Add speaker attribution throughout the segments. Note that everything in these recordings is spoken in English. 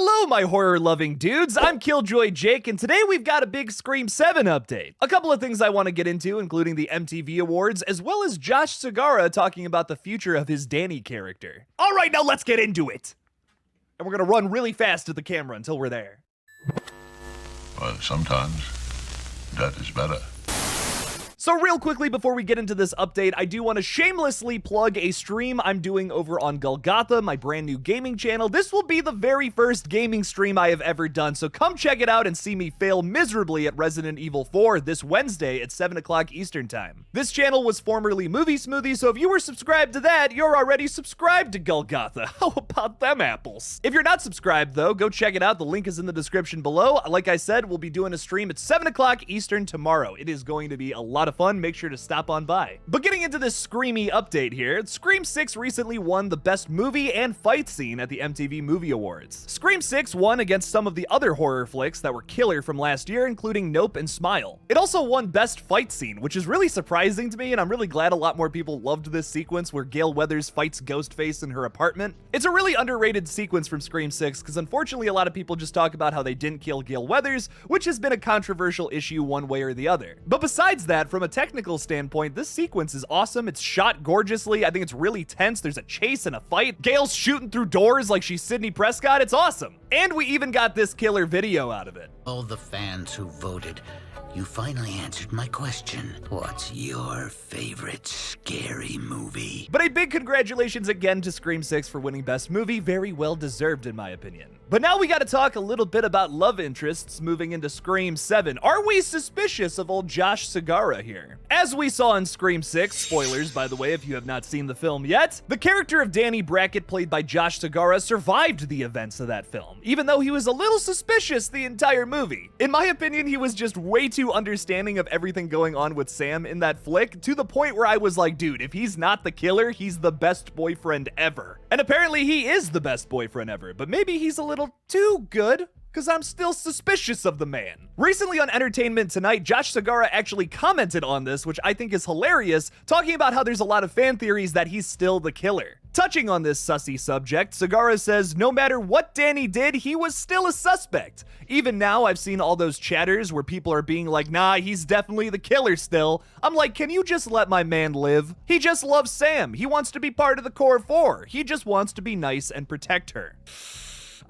Speaker 1: Hello, my horror-loving dudes. I'm Killjoy Jake, and today we've got a big Scream 7 update. A couple of things I want to get into, including the MTV Awards, as well as Josh Segarra talking about the future of his Danny character. All right, now let's get into it. And we're gonna run really fast at the camera until we're there.
Speaker 2: Well, sometimes that is better.
Speaker 1: So real quickly before we get into this update, I do want to shamelessly plug a stream I'm doing over on GULLGOTHA, my brand new gaming channel. This will be the very first gaming stream I have ever done, so come check it out and see me fail miserably at Resident Evil 4 this Wednesday at 7 o'clock Eastern Time. This channel was formerly Movie Smoothie, so if you were subscribed to that, you're already subscribed to GULLGOTHA. How about them apples? If you're not subscribed though, go check it out. The link is in the description below. Like I said, we'll be doing a stream at 7 o'clock Eastern tomorrow. It is going to be a lot of fun. Make sure to stop on by. But getting into this Screamy update here, Scream 6 recently won the Best Movie and Fight Scene at the MTV Movie Awards. Scream 6 won against some of the other horror flicks that were killer from last year, including Nope and Smile. It also won Best Fight Scene, which is really surprising to me, and I'm really glad a lot more people loved this sequence where Gale Weathers fights Ghostface in her apartment. It's a really underrated sequence from Scream 6, because unfortunately a lot of people just talk about how they didn't kill Gale Weathers, which has been a controversial issue one way or the other. But besides that, from a technical standpoint, this sequence is awesome. It's shot gorgeously. I think it's really tense. There's a chase and a fight. Gale's shooting through doors like she's Sidney Prescott. It's awesome. And we even got this killer video out of it.
Speaker 3: All the fans who voted, you finally answered my question. What's your favorite scary movie?
Speaker 1: But a big congratulations again to Scream 6 for winning Best Movie. Very well deserved in my opinion. But now we gotta talk a little bit about love interests moving into Scream 7. Are we suspicious of old Josh Segarra here? As we saw in Scream 6, spoilers by the way if you have not seen the film yet, the character of Danny Brackett played by Josh Segarra survived the events of that film, even though he was a little suspicious the entire movie. In my opinion, he was just way too understanding of everything going on with Sam in that flick, to the point where I was like, dude, if he's not the killer, he's the best boyfriend ever. And apparently he is the best boyfriend ever, but maybe he's a little too good, because I'm still suspicious of the man. Recently on Entertainment Tonight, Josh Segarra actually commented on this, which I think is hilarious, talking about how there's a lot of fan theories that he's still the killer. Touching on this sussy subject, Segarra says, no matter what Danny did, he was still a suspect. Even now, I've seen all those chatters where people are being like, nah, he's definitely the killer still. I'm like, can you just let my man live? He just loves Sam. He wants to be part of the Core 4. He just wants to be nice and protect her.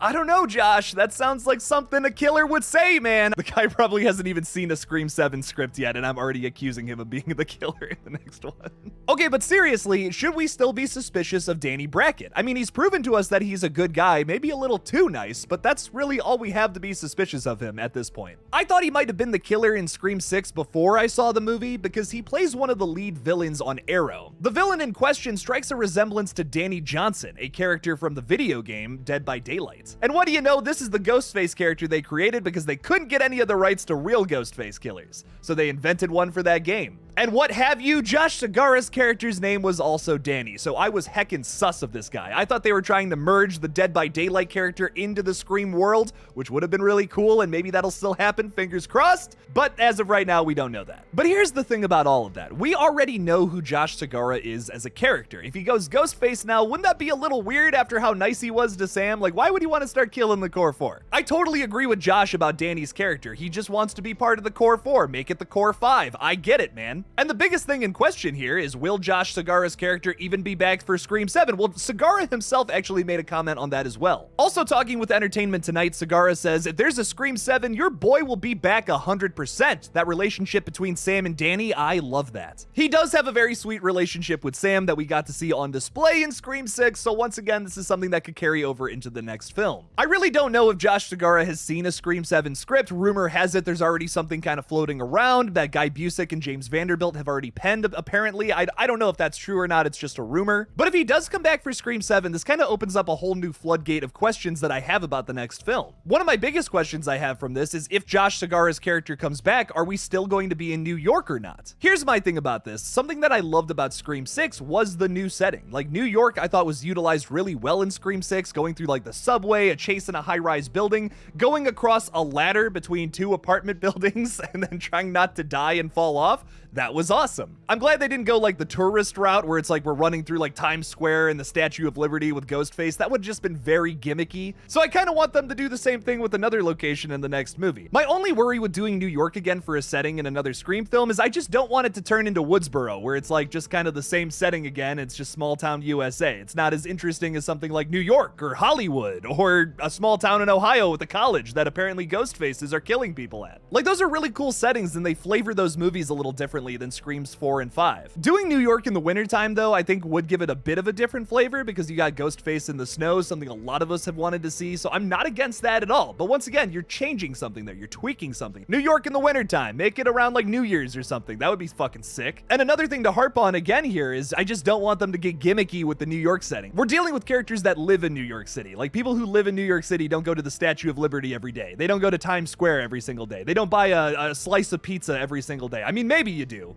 Speaker 1: I don't know, Josh. That sounds like something a killer would say, man. The guy probably hasn't even seen a Scream 7 script yet, and I'm already accusing him of being the killer in the next one. Okay, but seriously, should we still be suspicious of Danny Brackett? I mean, he's proven to us that he's a good guy, maybe a little too nice, but that's really all we have to be suspicious of him at this point. I thought he might have been the killer in Scream 6 before I saw the movie, because he plays one of the lead villains on Arrow. The villain in question strikes a resemblance to Danny Johnson, a character from the video game Dead by Daylight. And what do you know, this is the Ghostface character they created because they couldn't get any of the rights to real Ghostface killers, so they invented one for that game. And what have you, Josh Segarra's character's name was also Danny, so I was heckin' sus of this guy. I thought they were trying to merge the Dead by Daylight character into the Scream world, which would have been really cool, and maybe that'll still happen, fingers crossed, but as of right now, we don't know that. But here's the thing about all of that. We already know who Josh Segarra is as a character. If he goes Ghostface now, wouldn't that be a little weird after how nice he was to Sam? Like, why would he want to start killing the Core 4? I totally agree with Josh about Danny's character. He just wants to be part of the Core 4, make it the Core 5. I get it, man. And the biggest thing in question here is, will Josh Segarra's character even be back for Scream 7? Well, Segarra himself actually made a comment on that as well. Also talking with Entertainment Tonight, Segarra says, if there's a Scream 7, your boy will be back 100%. That relationship between Sam and Danny, I love that. He does have a very sweet relationship with Sam that we got to see on display in Scream 6, so once again, this is something that could carry over into the next film. I really don't know if Josh Segarra has seen a Scream 7 script. Rumor has it there's already something kind of floating around that Guy Busick and James Vanderbilt have already penned, apparently. I don't know if that's true or not, it's just a rumor. But if he does come back for Scream 7, this kind of opens up a whole new floodgate of questions that I have about the next film. One of my biggest questions I have from this is, if Josh Segarra's character comes back, are we still going to be in New York or not? Here's my thing about this. Something that I loved about Scream 6 was the new setting. Like, New York I thought was utilized really well in Scream 6, going through like the subway, a chase in a high-rise building, going across a ladder between two apartment buildings and then trying not to die and fall off. That was awesome. I'm glad they didn't go like the tourist route where it's like we're running through like Times Square and the Statue of Liberty with Ghostface. That would have just been very gimmicky. So I kind of want them to do the same thing with another location in the next movie. My only worry with doing New York again for a setting in another Scream film is I just don't want it to turn into Woodsboro, where it's like just kind of the same setting again. It's just small town USA. It's not as interesting as something like New York or Hollywood or a small town in Ohio with a college that apparently Ghostfaces are killing people at. Like, those are really cool settings, and they flavor those movies a little differently than Screams 4 and 5. Doing New York in the wintertime, though, I think would give it a bit of a different flavor because you got Ghostface in the snow, something a lot of us have wanted to see, so I'm not against that at all. But once again, you're changing something there. You're tweaking something. New York in the wintertime. Make it around like New Year's or something. That would be fucking sick. And another thing to harp on again here is I just don't want them to get gimmicky with the New York setting. We're dealing with characters that live in New York City. Like, people who live in New York City don't go to the Statue of Liberty every day. They don't go to Times Square every single day. They don't buy a slice of pizza every single day. I mean, maybe you do.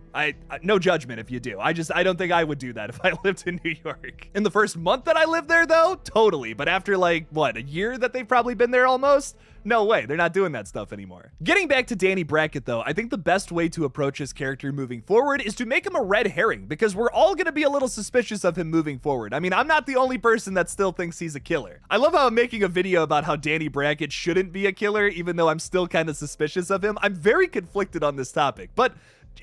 Speaker 1: No judgment if you do. I don't think I would do that if I lived in New York. In the first month that I lived there, though, totally. But after like, what, a year that they've probably been there almost? No way, they're not doing that stuff anymore. Getting back to Danny Brackett, though, I think the best way to approach his character moving forward is to make him a red herring, because we're all gonna be a little suspicious of him moving forward. I mean, I'm not the only person that still thinks he's a killer. I love how I'm making a video about how Danny Brackett shouldn't be a killer, even though I'm still kind of suspicious of him. I'm very conflicted on this topic, but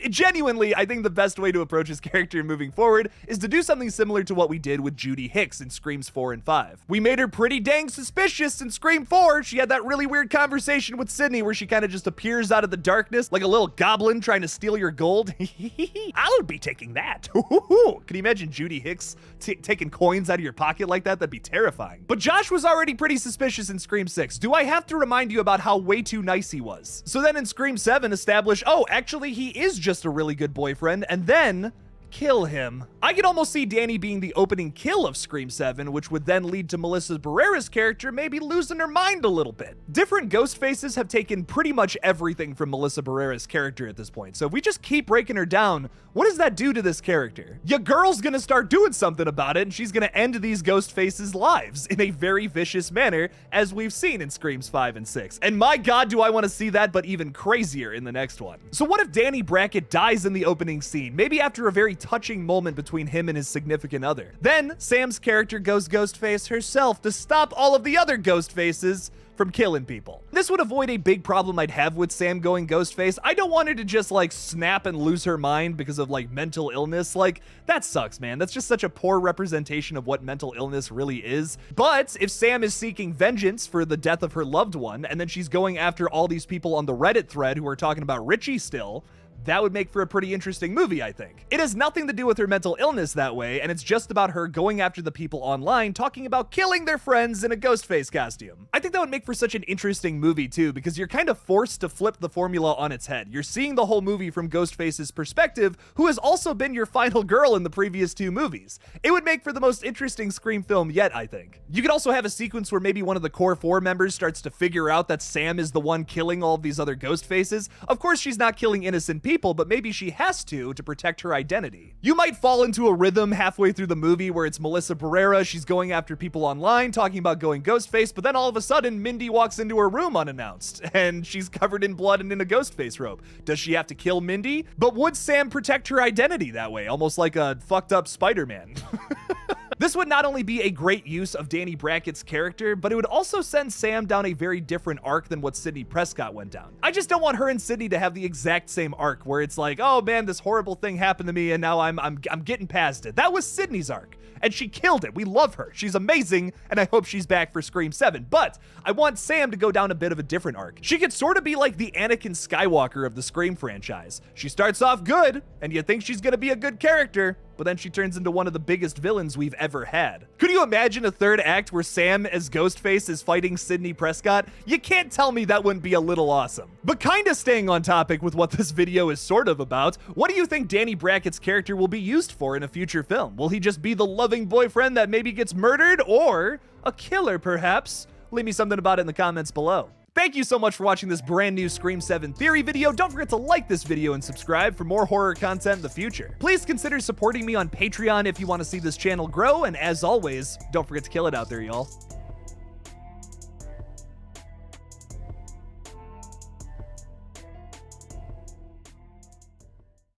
Speaker 1: genuinely, I think the best way to approach his character moving forward is to do something similar to what we did with Judy Hicks in Screams 4 and 5. We made her pretty dang suspicious in Scream 4. She had that really weird conversation with Sydney where she kind of just appears out of the darkness like a little goblin trying to steal your gold. I'll be taking that. Can you imagine Judy Hicks taking coins out of your pocket like that? That'd be terrifying. But Josh was already pretty suspicious in Scream 6. Do I have to remind you about how way too nice he was? So then in Scream 7, establish, oh, actually he is just a really good boyfriend, and then kill him. I could almost see Danny being the opening kill of Scream 7, which would then lead to Melissa Barrera's character maybe losing her mind a little bit. Different Ghostfaces have taken pretty much everything from Melissa Barrera's character at this point, so if we just keep breaking her down, what does that do to this character? Your girl's gonna start doing something about it, and she's gonna end these Ghostfaces' lives in a very vicious manner, as we've seen in Screams 5 and 6. And my god, do I want to see that, but even crazier in the next one. So what if Danny Brackett dies in the opening scene, maybe after a very touching moment between him and his significant other? Then Sam's character goes Ghostface herself to stop all of the other Ghostfaces from killing people. This would avoid a big problem I'd have with Sam going Ghostface. I don't want her to just like snap and lose her mind because of like mental illness. Like, that sucks, man. That's just such a poor representation of what mental illness really is. But if Sam is seeking vengeance for the death of her loved one, and then she's going after all these people on the Reddit thread who are talking about Richie still, that would make for a pretty interesting movie, I think. It has nothing to do with her mental illness that way, and it's just about her going after the people online talking about killing their friends in a Ghostface costume. I think that would make for such an interesting movie too, because you're kind of forced to flip the formula on its head. You're seeing the whole movie from Ghostface's perspective, who has also been your final girl in the previous two movies. It would make for the most interesting Scream film yet, I think. You could also have a sequence where maybe one of the core 4 members starts to figure out that Sam is the one killing all of these other Ghostfaces. Of course, she's not killing innocent people, but maybe she has to protect her identity. You might fall into a rhythm halfway through the movie where it's Melissa Barrera, she's going after people online, talking about going Ghostface, but then all of a sudden, Mindy walks into her room unannounced, and she's covered in blood and in a Ghostface robe. Does she have to kill Mindy? But would Sam protect her identity that way? Almost like a fucked up Spider-Man. This would not only be a great use of Danny Brackett's character, but it would also send Sam down a very different arc than what Sidney Prescott went down. I just don't want her and Sidney to have the exact same arc where it's like, oh man, this horrible thing happened to me and now I'm getting past it. That was Sidney's arc, and she killed it. We love her. She's amazing, and I hope she's back for Scream 7. But I want Sam to go down a bit of a different arc. She could sort of be like the Anakin Skywalker of the Scream franchise. She starts off good, and you think she's gonna be a good character, but then she turns into one of the biggest villains we've ever had. Could you imagine a third act where Sam as Ghostface is fighting Sidney Prescott? You can't tell me that wouldn't be a little awesome. But kinda staying on topic with what this video is sort of about, what do you think Danny Brackett's character will be used for in a future film? Will he just be the loving boyfriend that maybe gets murdered, or a killer perhaps? Leave me something about it in the comments below. Thank you so much for watching this brand new Scream 7 theory video. Don't forget to like this video and subscribe for more horror content in the future. Please consider supporting me on Patreon if you want to see this channel grow, and as always, don't forget to kill it out there, y'all.